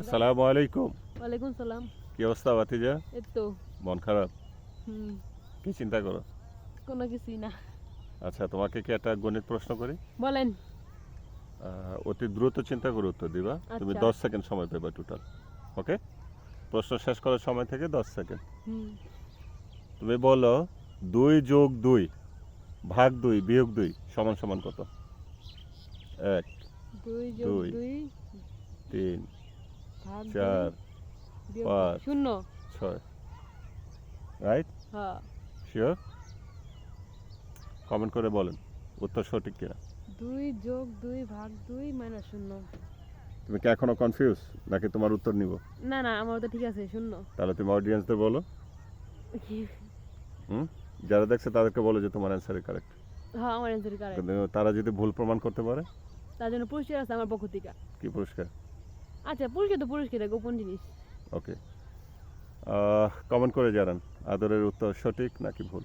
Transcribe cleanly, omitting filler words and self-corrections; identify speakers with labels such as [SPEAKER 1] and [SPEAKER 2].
[SPEAKER 1] আসসালামু আলাইকুম।
[SPEAKER 2] ওয়ালাইকুম সালাম।
[SPEAKER 1] কি অবস্থা ভাতিজা?
[SPEAKER 2] এই তো।
[SPEAKER 1] মন খারাপ?
[SPEAKER 2] হুম।
[SPEAKER 1] কি চিন্তা করো?
[SPEAKER 2] কোনো কিছুই না।
[SPEAKER 1] আচ্ছা, তোমাকে কি একটা গণিত প্রশ্ন করি?
[SPEAKER 2] বলেন।
[SPEAKER 1] অতি দ্রুত চিন্তা করে উত্তর দিবা। তুমি
[SPEAKER 2] আচ্ছা।
[SPEAKER 1] 10 সেকেন্ড সময় পাবে টোটাল। ওকে? প্রশ্ন শেষ করার সময় থেকে 10 সেকেন্ড।
[SPEAKER 2] হুম।
[SPEAKER 1] তুমি বলো 2 যোগ 2 ভাগ 2 বিয়োগ 2 সমান সমান কত? 1,
[SPEAKER 2] 2 যোগ
[SPEAKER 1] 2,
[SPEAKER 2] 2
[SPEAKER 1] 3,
[SPEAKER 2] ভাগ 2
[SPEAKER 1] 4,
[SPEAKER 2] বিয়োগ
[SPEAKER 1] 5,
[SPEAKER 2] 0।
[SPEAKER 1] 6 রাইট?
[SPEAKER 2] হ্যাঁ।
[SPEAKER 1] শিওর? কমেন্ট করে বলেন উত্তর সঠিক কিনা।
[SPEAKER 2] 2 যোগ 2 ভাগ 2 মাইনাস 0।
[SPEAKER 1] তুমি কি এখনো কনফিউজ নাকি তোমার উত্তর নিব?
[SPEAKER 2] না না, আমার তো ঠিক আছে 0।
[SPEAKER 1] তাহলে তুমি অডিয়েন্সদের বলো। হুম, যারা দেখছে তাদেরকে বলো যে তোমার অ্যান্সারই কারেক্ট।
[SPEAKER 2] হ্যাঁ, আমার অ্যান্সার কারেক্ট।
[SPEAKER 1] কিন্তু তারা যদি ভুল প্রমাণ করতে পারে?
[SPEAKER 2] তার জন্য পুরস্কার আছে আমার পক্ষ থেকে।
[SPEAKER 1] কি পুরস্কার?
[SPEAKER 2] আচ্ছা, পুরস্কার তো পুরস্কার, গোপন জিনিস।
[SPEAKER 1] ওকে, কমেন্ট করে জানান আদরের উত্তর সঠিক নাকি ভুল।